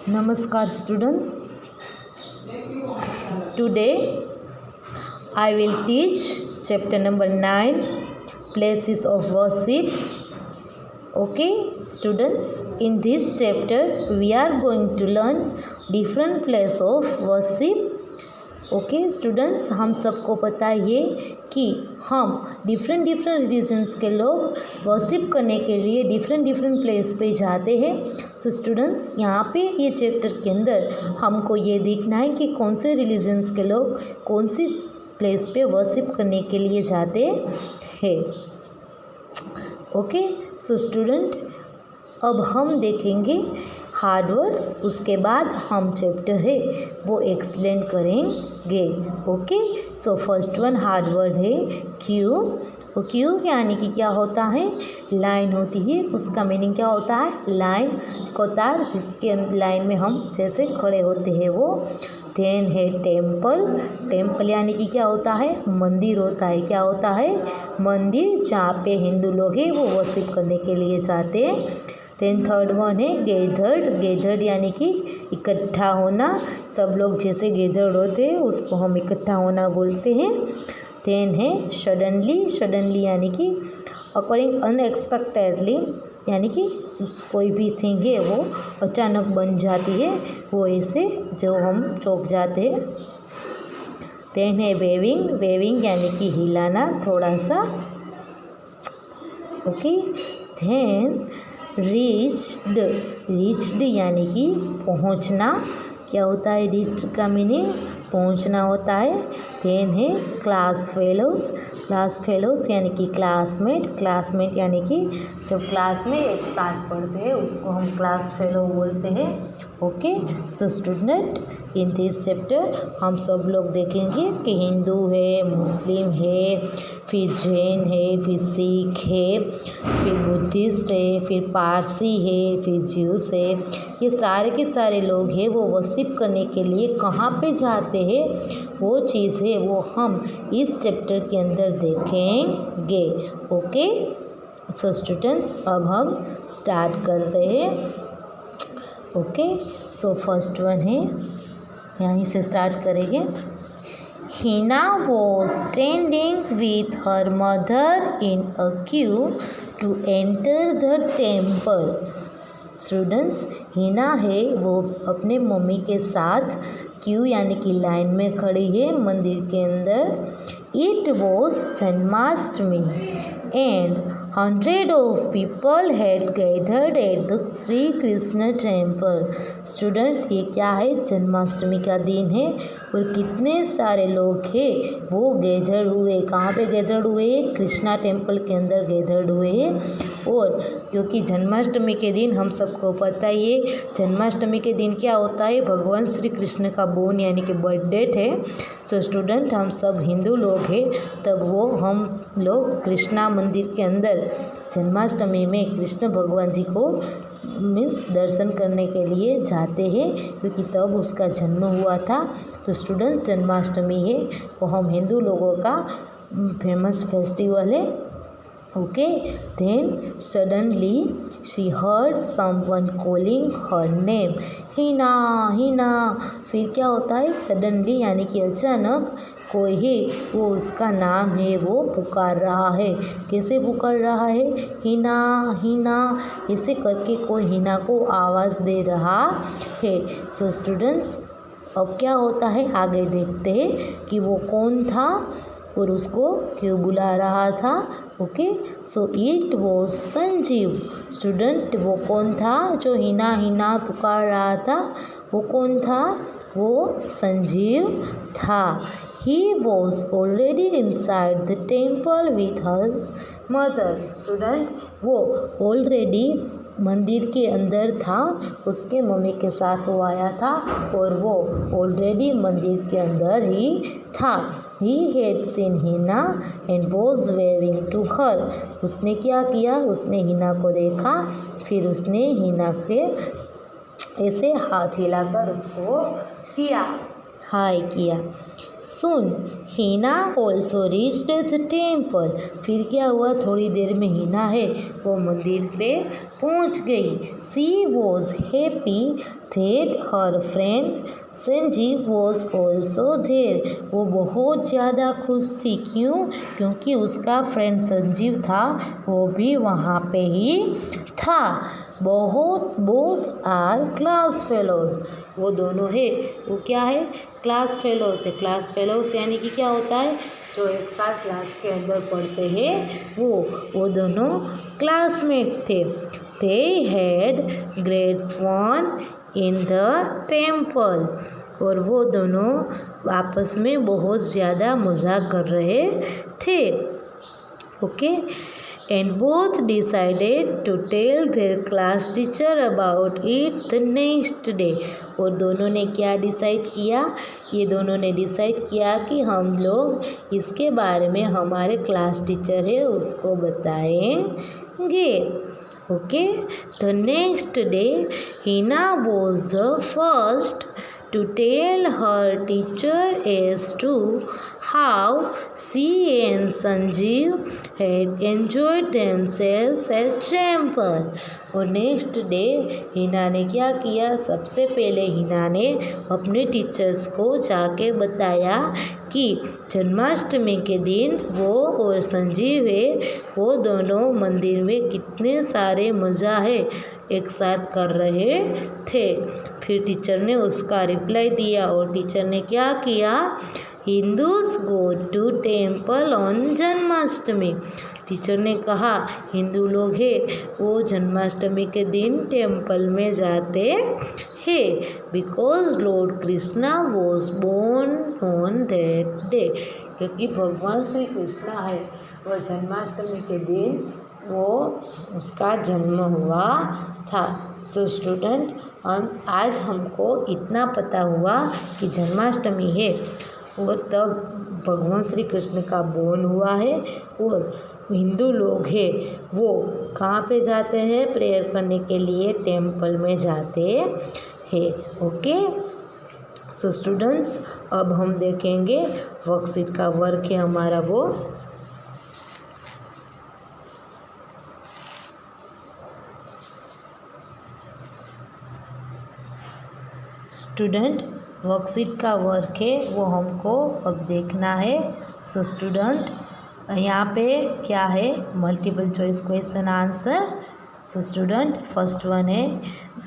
Namaskar students. Today I will teach chapter number 9, places of worship. Okay students, in this chapter we are going to learn different places of worship. Okay students, हम सबको पता है कि हम different religions के लोग worship करने के लिए डिफरेंट प्लेस पे जाते हैं. सो स्टूडेंट्स, यहाँ पे ये चैप्टर के अंदर हमको ये देखना है कि कौन से रिलीजन्स के लोग कौन सी प्लेस पे वर्शिप करने के लिए जाते हैं. ओके सो स्टूडेंट, अब हम देखेंगे हार्ड वर्ड्स, उसके बाद हम चैप्टर है वो एक्सप्लेन करेंगे. Okay so first one hard word है क्यू. क्यू यानी कि क्या होता है, लाइन होती है. उसका मीनिंग क्या होता है, लाइन, कतार, जिसके लाइन में हम जैसे खड़े होते हैं वो. देन है टेम्पल. टेम्पल यानी कि क्या होता है, मंदिर होता है. क्या होता है, मंदिर, जहाँ पे हिंदू लोग हैं वो वर्शिप करने के लिए जाते हैं. देन थर्ड वन है गैदर्ड. गैदर्ड यानी कि इकट्ठा होना. सब लोग जैसे गैदर्ड होते हैं उसको हम इकट्ठा होना बोलते हैं. देन है सडनली. सडनली यानी कि अकॉर्डिंग, अनएक्सपेक्टेडली यानी कि कोई भी थिंग है वो अचानक बन जाती है, वो ऐसे जो हम चौंक जाते हैं. देन है वेविंग. वेविंग यानी कि हिलाना थोड़ा सा. Okay then reached. रीच्ड यानी कि पहुंचना. क्या होता है, रीच्ड का मीनिंग पहुंचना होता है. देन है क्लास फेलोज. क्लास फेलोज यानी कि क्लासमेट. क्लासमेट यानी कि जब क्लास में एक साथ पढ़ते हैं उसको हम क्लास फेलो बोलते हैं. Okay so student, in this chapter हम सब लोग देखेंगे कि हिंदू है, मुस्लिम है, फिर जैन है, फिर सिख है, फिर बुद्धिस्ट है, फिर पारसी है, फिर ज्यूस है. ये सारे के सारे लोग हैं वो वर्शिप करने के लिए कहाँ पे जाते हैं, वो चीज़ है वो हम इस चैप्टर के अंदर देखेंगे. ओके सो स्टूडेंट्स, अब हम स्टार्ट करते हैं. ओके सो फर्स्ट वन है, यहीं से स्टार्ट करेंगे. Hina was standing with her mother in a queue to enter the temple. Students, Hina है वो अपने मम्मी के साथ क्यू यानी कि लाइन में खड़ी है मंदिर के अंदर. It was Janmashtami and hundred of people had gathered at the Shri Krishna temple. Student, ये क्या है, जन्माष्टमी का दिन है और कितने सारे लोग हैं वो गैदर्ड हुए. कहाँ पे गैदर्ड हुए, कृष्णा टेम्पल के अंदर गैदर्ड हुए हैं. और क्योंकि जन्माष्टमी के दिन हम सबको पता ही है, जन्माष्टमी के दिन क्या होता है, भगवान श्री कृष्ण का बोन यानी कि बर्थ डेट है. सो स्टूडेंट, हम सब हिंदू लोग हैं, तब वो हम लोग कृष्णा मंदिर के अंदर जन्माष्टमी में कृष्ण भगवान जी को मीन्स दर्शन करने के लिए जाते हैं, क्योंकि तब उसका जन्म हुआ था. तो स्टूडेंट्स, जन्माष्टमी है वो हम हिंदू लोगों का फेमस फेस्टिवल है. Okay then suddenly she heard someone calling her name. Hina Hina. फिर क्या होता है, सडनली यानी कि अचानक कोई है वो उसका नाम है वो पुकार रहा है. कैसे पुकार रहा है, हिना हिना ऐसे करके कोई हिना को आवाज़ दे रहा है. सो स्टूडेंट्स, अब क्या होता है आगे देखते हैं कि वो कौन था और उसको क्यों बुला रहा था. Okay so it was Sanjeev. Student, वो कौन था जो हिना हिना पुकार रहा था, वो कौन था, वो संजीव था. He was already inside the temple with his mother. Student, वो ऑलरेडी मंदिर के अंदर था, उसके मम्मी के साथ वो आया था और वो ऑलरेडी मंदिर के अंदर ही था. He had seen Hina and was waving to her. उसने क्या किया, उसने हिना को देखा, फिर उसने हिना के ऐसे हाथ हिलाकर उसको किया, हाय किया. Soon Hina also reached the temple. फिर क्या हुआ, थोड़ी देर में हिना है वो मंदिर पे पहुंच गई. She was happy that her friend Sanjeev was also there। वो बहुत ज़्यादा खुश थी। क्यों? क्योंकि उसका फ्रेंड संजीव था, वो भी वहाँ पे ही था। Both are class fellows. वो दोनों है, वो क्या है? क्लास फेलोज है। क्लास फेलोज यानी कि क्या होता है? जो एक साथ क्लास के अंदर पढ़ते हैं वो दोनों क्लासमेट थे। They had great fun in the temple। और वो दोनों आपस में बहुत ज़्यादा मज़ाक कर रहे थे। Okay, and both decided to tell their class teacher about it the next day। और दोनों ने क्या डिसाइड किया? ये दोनों ने डिसाइड किया कि हम लोग इसके बारे में हमारे क्लास टीचर है उसको बताएंगे। Okay, the next day Hina was the first to tell her teacher as to how she and Sanjeev had enjoyed themselves at temple। और नेक्स्ट डे हिना ने क्या किया? सबसे पहले हिना ने अपने टीचर्स को जाके बताया कि जन्माष्टमी के दिन वो और संजीव है वो दोनों मंदिर में कितने सारे मज़ा है एक साथ कर रहे थे। फिर टीचर ने उसका रिप्लाई दिया और टीचर ने क्या किया? Hindus go to temple on Janmashtami. Teacher ने कहा हिंदू लोग हैं वो जन्माष्टमी के दिन टेम्पल में जाते हैं because Lord Krishna was born on that day. क्योंकि भगवान श्री कृष्णा है वो जन्माष्टमी के दिन वो उसका जन्म हुआ था। सो स्टूडेंट, आज हमको इतना पता हुआ कि जन्माष्टमी है और तब भगवान श्री कृष्ण का बोर्न हुआ है और हिंदू लोग हैं वो कहाँ पे जाते हैं? प्रेयर करने के लिए टेम्पल में जाते हैं। ओके, सो स्टूडेंट्स, अब हम देखेंगे वर्कशीट का वर्क है हमारा वो। स्टूडेंट, वर्कशीट का वर्क है वो हमको अब देखना है। सो स्टूडेंट, यहाँ पे क्या है? Multiple choice question answer. So student, first one है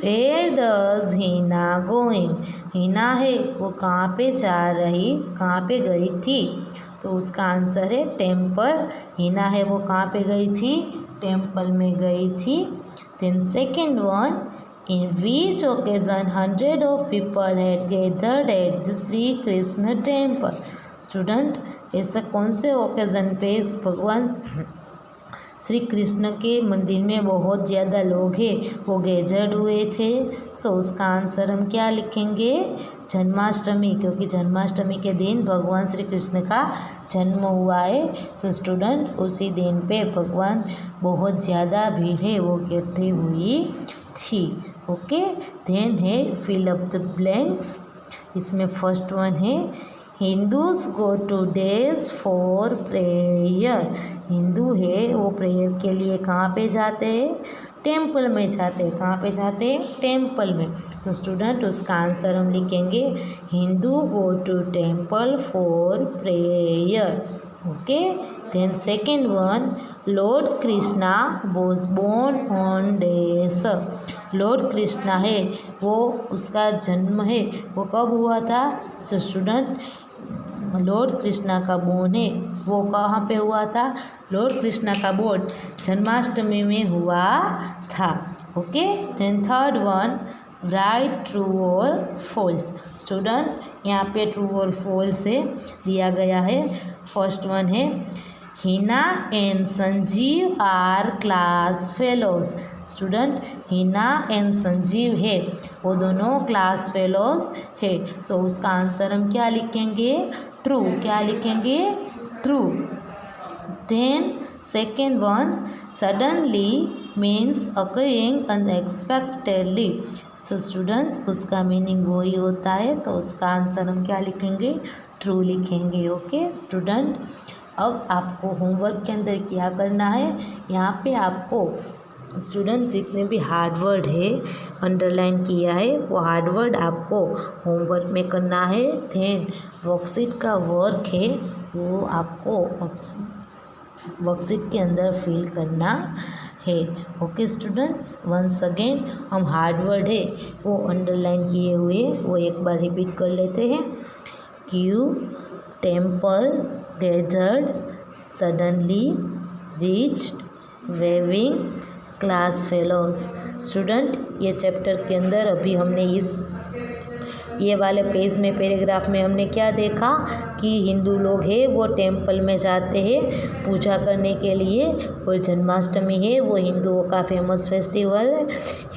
where does Hina going. Hina है वो कहाँ पे कहाँ पे गई थी? तो उसका आंसर है टेम्पल। हिना है वो कहाँ पे गई थी? टेम्पल में गई थी। Then second one, in which occasion hundred of people had gathered at the Sri Krishna temple। Student, ऐसा कौन से ओकेज़न पे भगवान श्री कृष्ण के मंदिर में बहुत ज़्यादा लोग हैं वो गैदर्ड हुए थे? सो उसका आंसर हम क्या लिखेंगे? जन्माष्टमी, क्योंकि जन्माष्टमी के दिन भगवान श्री कृष्ण का जन्म हुआ है। सो स्टूडेंट, उसी दिन पे भगवान बहुत ज़्यादा भीड़ है वो इकट्ठी हुई थी। ओके, देन है फिल अप द ब्लैंक्स। इसमें फर्स्ट वन है Hindus go two days for prayer. Hindu है वो प्रेयर के लिए कहाँ पे जाते हैं? टेम्पल में जाते हैं। कहाँ पे जाते हैं? टेम्पल में। तो स्टूडेंट, उसका आंसर हम लिखेंगे Hindu go to temple for prayer. Okay, then second one, Lord Krishna was born on days. Lord Krishna है वो उसका जन्म है वो कब हुआ था? सो स्टूडेंट, लॉर्ड कृष्णा का बोर्न है वो कहाँ पे हुआ था? लॉर्ड कृष्णा का बोर्न जन्माष्टमी में हुआ था। Okay, then third one, write true और फॉल्स। स्टूडेंट, यहाँ पे ट्रू और फॉल्स है दिया गया है। फर्स्ट वन है Hina and Sanjeev are class fellows. Student, Hina and Sanjeev है वो दोनों क्लास फेलोज है। सो उसका आंसर हम क्या लिखेंगे? ट्रू। क्या लिखेंगे? True. Then second one, suddenly means occurring unexpectedly. So students, उसका मीनिंग वही होता है तो उसका आंसर हम क्या लिखेंगे? ट्रू लिखेंगे। ओके स्टूडेंट, अब आपको होमवर्क के अंदर क्या करना है? यहाँ पे आपको स्टूडेंट जितने भी हार्ड वर्ड है अंडरलाइन किया है वो हार्ड वर्ड आपको होमवर्क में करना है। देन वर्कशीट का वर्क है वो आपको वर्कशीट के अंदर फिल करना है। ओके स्टूडेंट्स, वंस अगेन हम हार्ड वर्ड है वो अंडरलाइन किए हुए वो एक बार रिपीट कर लेते हैं। Queue temple gathered suddenly reached waving class fellows. Student ये चैप्टर के अंदर अभी हमने ये वाले पेज में पैराग्राफ में हमने क्या देखा कि हिंदू लोग हैं वो टेम्पल में जाते हैं पूजा करने के लिए, और जन्माष्टमी है वो हिंदुओं का फेमस फेस्टिवल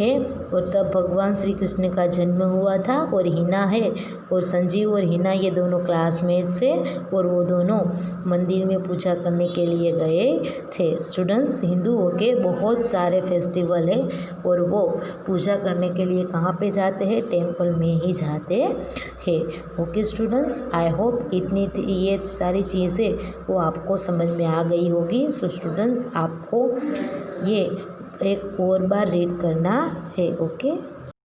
है, और तब भगवान श्री कृष्ण का जन्म हुआ था। और हिना है और संजीव और हिना ये दोनों क्लासमेट्स है और वो दोनों मंदिर में पूजा करने के लिए गए थे। स्टूडेंट्स, हिंदुओं के बहुत सारे फेस्टिवल है और वो पूजा करने के लिए कहाँ पे जाते हैं? टेम्पल में ही जाते हैं। ओके स्टूडेंट्स, आई होप ये सारी चीज़ें वो आपको समझ में आ गई होगी। सो स्टूडेंट्स, आपको ये एक और बार रीड करना है। ओके।